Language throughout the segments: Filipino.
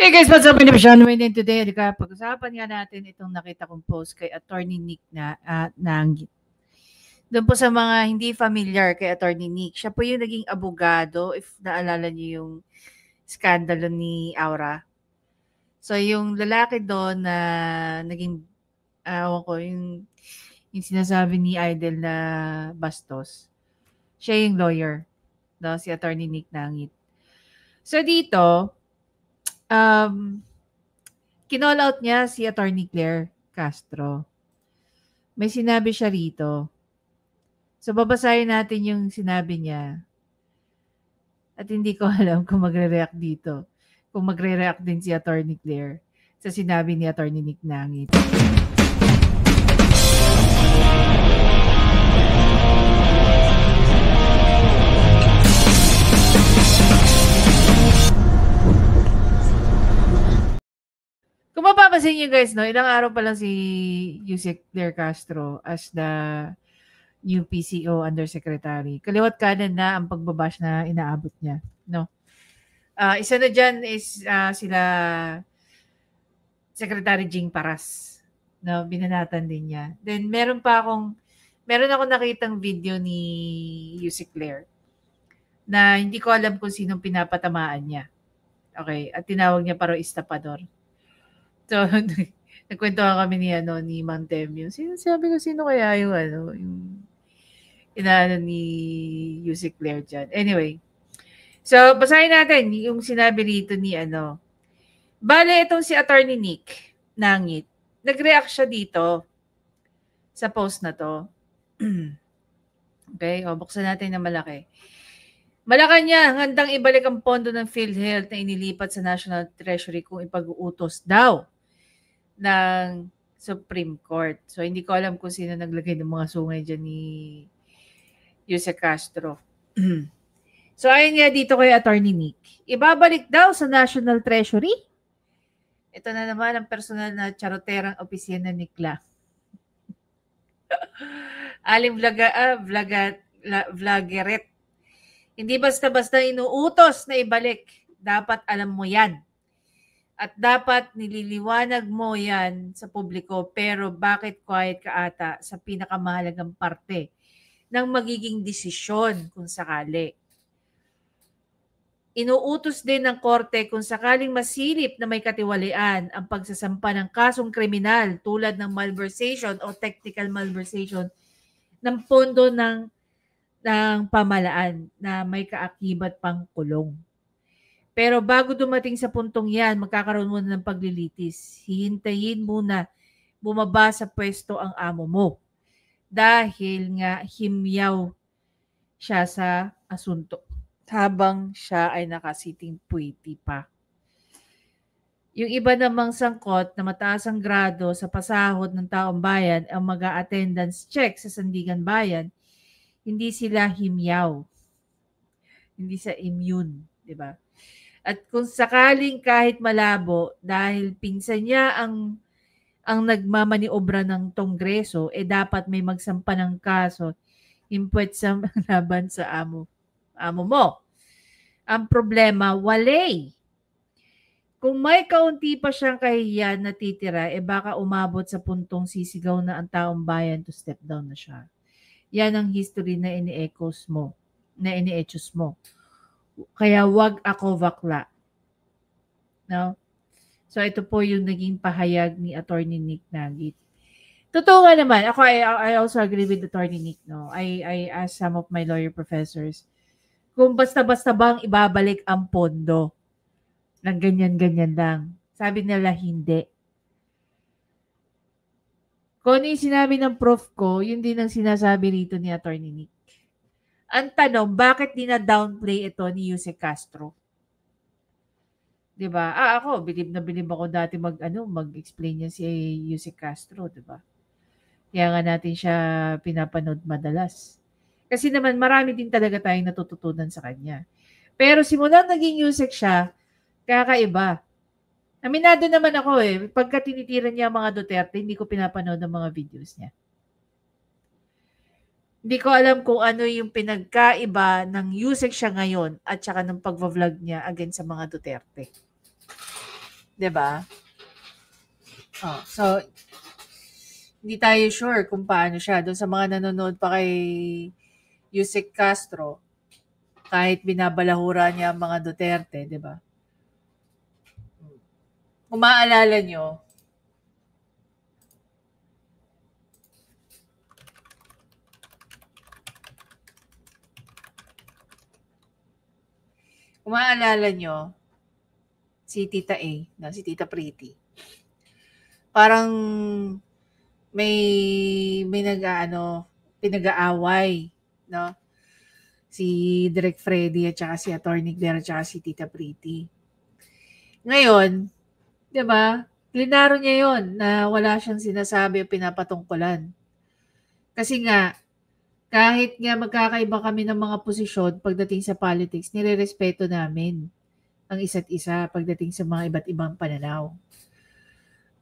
Hey guys, what's up? My name is Sean Wayne and today, pag-usapan nga natin itong nakita kong post kay Attorney Nick Nanggit. Doon po sa mga hindi familiar kay Attorney Nick, siya po yung naging abogado, if naalala niyo yung skandalo ni Aura. So yung lalaki doon na naging, yung sinasabi ni Idol na bastos, siya yung lawyer, no? Si Attorney Nick Nanggit. So dito, kinall out niya si Attorney Claire Castro. May sinabi siya rito. So, babasahin natin yung sinabi niya. At hindi ko alam kung magre-react dito. Kung magre-react din si Attorney Claire sa sinabi ni Attorney Nick Nanggit. Kung mapapansin niyo guys, no, ilang araw pa lang si Yusek Claire Castro as the new PCO Undersecretary. Kaliwat kanan na ang pagbabash na inaabot niya, no? Isa na dyan is sila Secretary Jing Paras, no? Binanatan din niya. Then meron ako nakitang video ni Yusek Claire na hindi ko alam kung sinong pinapatamaan niya. Okay, at tinawag niya paro estapador. So, nagkwentuhan kami ni Mang Temyo. Sabi ko, sino kaya yung inaano ni Yusek Claire dyan. Anyway. So, basahin natin yung sinabi rito ni Bale, itong si Attorney Nick Nanggit. Nag-react siya dito sa post na to. Okay, buksan natin na malaki. Malacanang handang ibalik ang pondo ng PhilHealth na inilipat sa National Treasury kung ipag-uutos daw ng Supreme Court. So, hindi ko alam kung sino naglagay ng mga sungay dyan ni Yusek Castro. So, ayon nga dito kay Attorney Nick, ibabalik daw sa National Treasury. Ito na naman ang personal na charoterang opisina ni Nikla. Aling vlogeret. Hindi basta-basta inuutos na ibalik. Dapat alam mo yan. At dapat nililiwanag mo yan sa publiko, pero bakit quiet ka ata sa pinakamahalagang parte ng magiging desisyon kung sakali. Inuutos din ng korte kung sakaling masilip na may katiwalian ang pagsasampa ng kasong kriminal tulad ng malversation o technical malversation ng pondo ng pamalaan na may kaakibat pang kulong. Pero bago dumating sa puntong yan, magkakaroon muna ng paglilitis. Hihintayin muna bumaba sa pwesto ang amo mo. Dahil nga himyaw siya sa asunto. Habang siya ay nakasiting puwiti pa. Yung iba namang sangkot na mataas ang grado sa pasahod ng taong bayan ang mag-a-attendance check sa Sandigan Bayan, hindi sila himyaw. Hindi sa immune, di ba? At kung sakaling kahit malabo dahil pinsan niya ang nagmamaniobra ng Kongreso, dapat may magsampa ng kaso impwet sa laban sa amo mo. Ang problema, walay. Kung may kaunti pa siyang kahihiyan na titira, baka umabot sa puntong sisigaw na ang taong bayan to step down na siya. Yan ang history na ini-echoes mo, na ini-echoes mo. Kaya wag ako bakla. No? So ito po yung naging pahayag ni Attorney Nick Nanggit. Totoo nga naman, ako I also agree with Attorney Nick, no. I asked some of my lawyer professors kung basta-basta bang ibabalik ang pondo ng ganyan-ganyan lang. Sabi nila hindi. Kung ano yung sinabi ng prof ko, yun din ang sinasabi rito ni Attorney Nick. Ang tanong, bakit dina-downplay ito ni Yusek Castro? 'Di ba? Ako, bilib na bilib ako dati mag-explain niya si Yusek Castro, 'di ba? Kaya nga natin siya pinapanood madalas. Kasi naman marami din talaga tayong natututunan sa kanya. Pero simula naging Yusek siya, kakaiba. Aminado naman ako pagka tinitira niya ang mga Duterte, hindi ko pinapanood ang mga videos niya. Hindi ko alam kung ano yung pinagkaiba ng Yusek siya ngayon at saka ng pagva-vlog niya against sa mga Duterte. 'Diba? So, hindi tayo sure kung paano siya. Doon sa mga nanonood pa kay Yusek Castro, kahit binabalahura niya ang mga Duterte, 'di ba? Kung maalala nyo, si Tita A, si Tita Pretty, parang may pinag-aaway, no? Si Direk Freddy at saka si Attorney Claire at saka si Tita Pretty. Ngayon, 'di ba? Klinaro niya 'yon na wala siyang sinasabi o pinapatungkulan. Kasi nga kahit nga magkakaiba kami ng mga posisyon pagdating sa politics, nirerespeto namin ang isa't isa pagdating sa mga iba't ibang pananaw.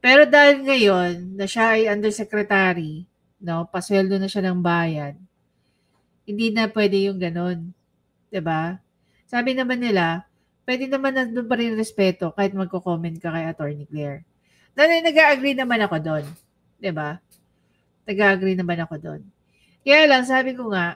Pero dahil ngayon na siya ay undersecretary, no, pasweldo na siya ng bayan, hindi na pwede yung ganun. 'Di ba? Sabi naman nila, pwede naman nandun pa rin respeto kahit magko-comment ka kay Attorney Claire. Nag-agree naman ako doon. 'Di ba? Nag-agree naman ako doon. Kaya lang, sabi ko nga,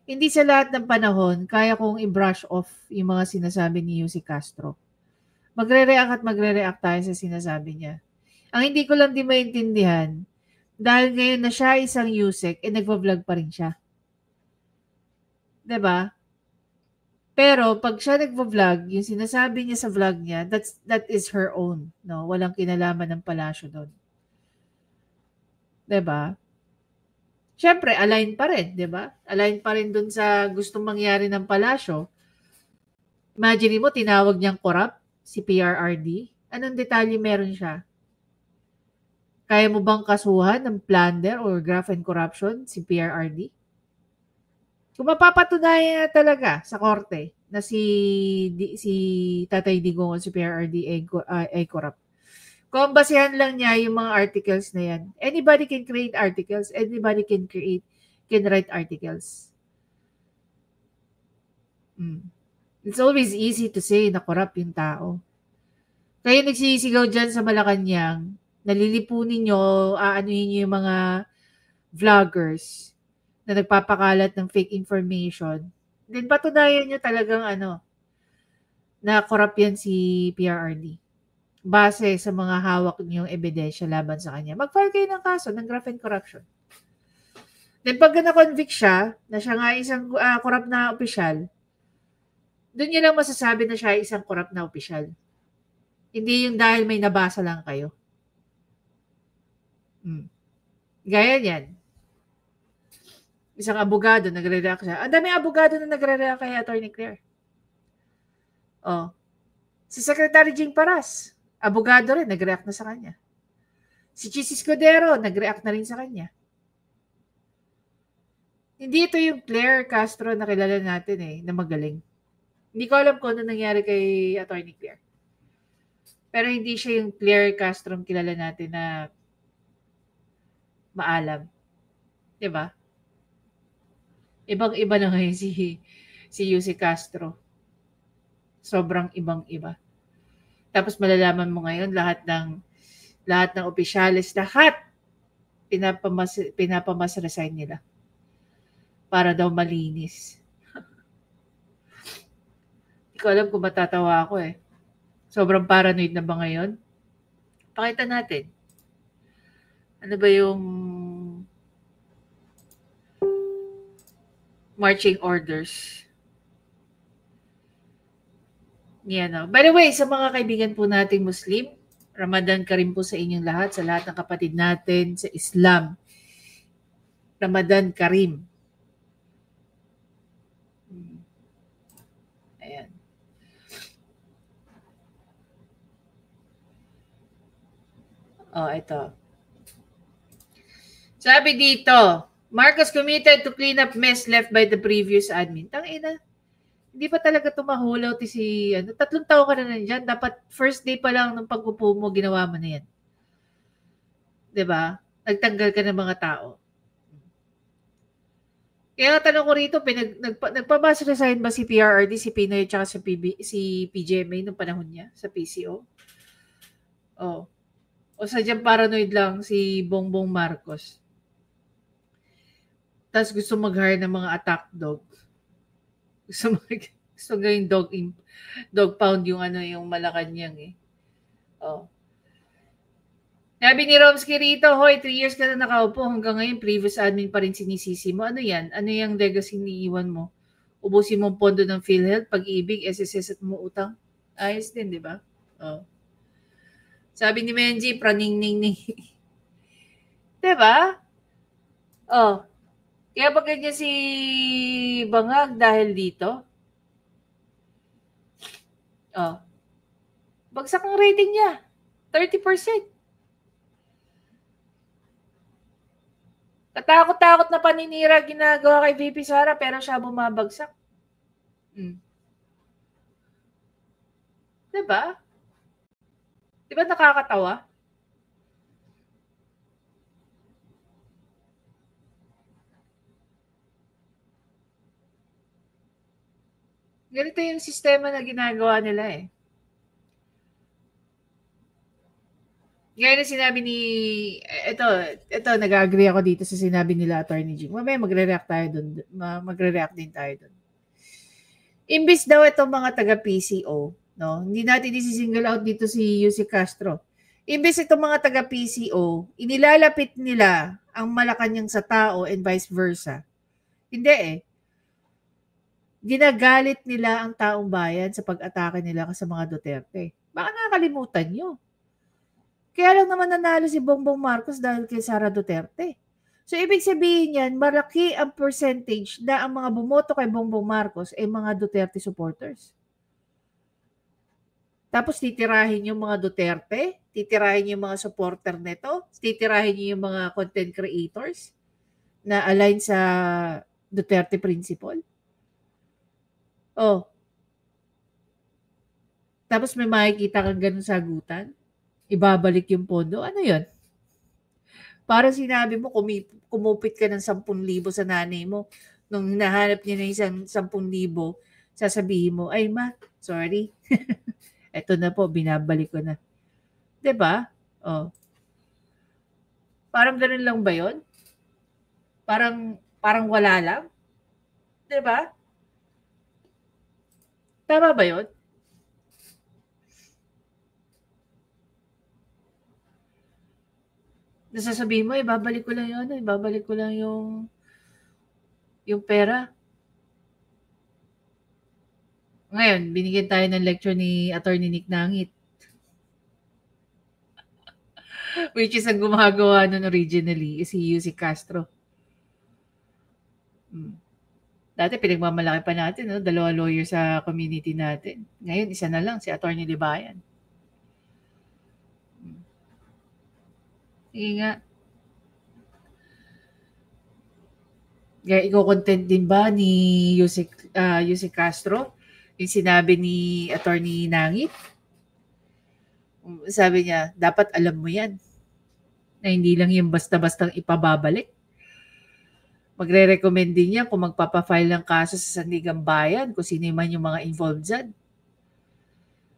hindi sa lahat ng panahon kaya kong i-brush off yung mga sinasabi ni Yusek Castro. Magre-react tayo sa sinasabi niya. Ang hindi ko lang di maintindihan, dahil ngayon na siya isang Yusek, nagva-vlog pa rin siya. 'Di ba? Pero pag siya nagvo-vlog, yung sinasabi niya sa vlog niya, that is her own, no? Walang kinalaman ng palasyo doon. 'Di ba? Siyempre, align pa rin, 'di ba? Align pa rin doon sa gustong mangyari ng palasyo. Imagine mo, tinawag niyang corrupt si PRRD. Anong detalye meron siya? Kaya mo bang kasuhan ng plunder or graft and corruption si PRRD? Kung mapapatunayan na talaga sa korte na si Tatay Digong o si PRRD ay corrupt. Kung basehan lang niya yung mga articles na yan, anybody can create articles, anybody can write articles. It's always easy to say na corrupt yung tao. Kaya nagsisigaw dyan sa Malacanang, nalilipunin nyo, aanuhin nyo yung mga vloggers na nagpapakalat ng fake information. Then patunayan nyo talagang na corrupt yan si PRRD. Base sa mga hawak niyong ebidensya laban sa kanya. Mag-file kayo ng kaso ng graft and corruption. Then pag na-convict siya, na siya nga isang corrupt na opisyal, doon niyo lang masasabi na siya isang corrupt na opisyal. Hindi yung dahil may nabasa lang kayo. Gaya niyan. Isang abogado, nagre-react siya. Ang daming abogado na nagre-react kay Attorney Claire. Si Secretary Jing Paras, abogado rin, nag-react na sa kanya. Si Chis Escudero, nag-react na rin sa kanya. Hindi ito yung Claire Castro na kilala natin na magaling. Hindi ko alam kung ano nangyari kay Attorney Claire. Pero hindi siya yung Claire Castro kilala natin na maalam. Diba? Ibang-iba na ngayon si Yusek Castro. Sobrang ibang-iba. Tapos malalaman mo ngayon lahat ng opisyalis, lahat pinapamas resign nila para daw malinis. Hindi ko alam kung matatawa ako Sobrang paranoid na ba ngayon? Pakita natin. Ano ba yung marching orders? Yan. By the way, sa mga kaibigan po nating Muslim, Ramadan Karim po sa inyong lahat, sa lahat ng kapatid natin sa Islam. Ramadan Karim. Ayan. Ito. Sabi dito, Marcos committed to clean up mess left by the previous admin. Tangina. Hindi pa talaga tumahulaw si 3 taon ka na nandiyan. Dapat first day pa lang ng pag-upo mo, ginawa mo na yan. 'Di ba? Nagtanggal ka ng mga tao. Kaya tanong ko rito, nagpa-mass resign ba si PRRD, si Pinoy, at si PGMA nung panahon niya sa PCO? Oh. O sadyang paranoid lang si Bongbong Marcos. Tapos gusto mag-hire ng mga attack dog. Gusto gawing dog pound yung yung Malacanang eh. Oh. Sabi ni Romsky rito, hoy, 3 years ka na nakaupo, hanggang ngayon previous admin pa rin sinisisi mo. Ano yan? Ano yung legacy niiwan mo? Ubusin mo ang pondo ng PhilHealth, pag-ibig, SSS at mo utang. Ayos din, di ba? Oh. Sabi ni Menji, praning-ning-ning. Di ba? Oh. Kaya ba ganyan si Bangag dahil dito? Oh. Bagsak ang rating niya. 30%. Katakot-takot na paninira ginagawa kay VP Sara pero siya bumabagsak. Diba? Diba nakakatawa? Ganito yung sistema na ginagawa nila eh. Gaya na sinabi ni, ito nag-agree ako dito sa sinabi nila Attorney Jing. Mamaya magre-react tayo doon. Magre-react din tayo doon. Imbis daw itong mga taga-PCO, no? Hindi natin isi-single out dito si Yussi Castro. Imbis itong mga taga-PCO, inilalapit nila ang Malacanang sa tao and vice versa. Hindi eh. Ginagalit nila ang taong bayan sa pag-atake nila sa mga Duterte. Baka nakakalimutan nyo. Kaya lang naman nanalo si Bongbong Marcos dahil kay Sara Duterte. So, ibig sabihin yan, malaki ang percentage na ang mga bumoto kay Bongbong Marcos ay mga Duterte supporters. Tapos titirahin yung mga Duterte, titirahin yung mga supporter nito, titirahin yung mga content creators na align sa Duterte principle. Oh. Tapos may makikita kang ganun sagutan. Ibabalik yung pondo. Ano yun? Para sinabi mo, kumupit ka ng 10,000 sa nanay mo. Nung hinahanap niya na isang 10,000, sasabihin mo, ay ma, sorry. Eto na po, binabalik ko na. Diba? Oh. Parang ganun lang ba yun? Parang wala lang? Diba? Tama ba yun? Nasasabihin mo, ibabalik ko lang yun, ibabalik ko lang yung pera. Ngayon, binigyan tayo ng lecture ni Attorney Nick Nangit. Which is ang gumagawa nun originally is si Yussi Castro. Dati pinagmamalaki pa natin, no? 2 lawyer sa community natin. Ngayon, isa na lang, si Attorney Libayan. Sige nga. Iko-content din ba ni Yussi Castro yung sinabi ni Attorney Nangit? Sabi niya, dapat alam mo yan na hindi lang yung basta-bastang ipababalik. Magre-recommend din niya kung magpapafile ng kaso sa Sandigan Bayan, kung sino man yung mga involved dyan.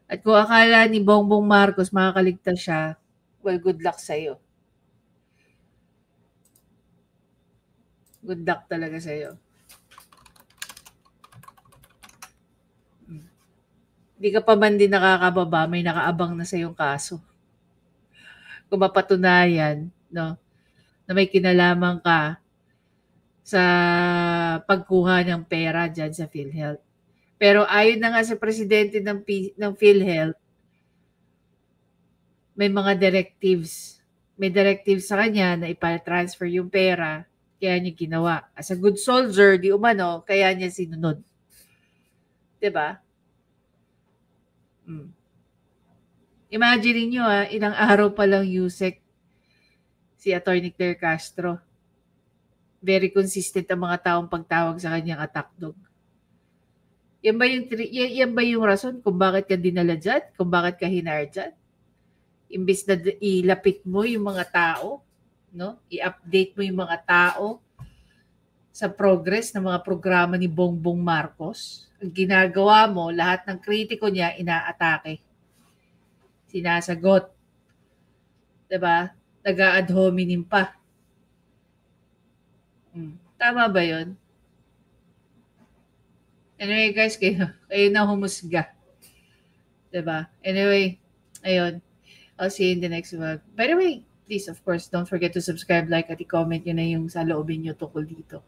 At kung akala ni Bongbong Marcos makakaligtas siya, well, good luck sa'yo. Good luck talaga sa'yo. Hindi ka pa man din nakakababa, may nakaabang na sa yung kaso. Kung mapatunayan, no, na may kinalaman ka sa pagkuha ng pera dyan sa PhilHealth. Pero ayon na nga sa presidente ng PhilHealth, may mga directives. May directives sa kanya na ipa-transfer yung pera, kaya niya ginawa. As a good soldier, di umano, kaya niya sinunod. Diba? Imagine niyo ilang araw pa lang Yusek si Attorney Claire Castro. Very consistent ang mga taong pagtawag sa kanyang attack dog. Yan ba yung rason kung bakit ka dinala dyan? Kung bakit ka hinar dyan? Imbis na ilapit mo yung mga tao, no? I-update mo yung mga tao sa progress ng mga programa ni Bongbong Marcos. Ang ginagawa mo, lahat ng kritiko niya inaatake. Sinasagot. 'Diba? Nag-a-ad hominem pa. Tama ba yun? Anyway guys, kayo na humusga. 'Diba? Anyway, ayun. I'll see you in the next vlog. By the way, please, of course, don't forget to subscribe, like, at i-comment nyo na yung sa loobin nyo tukol dito.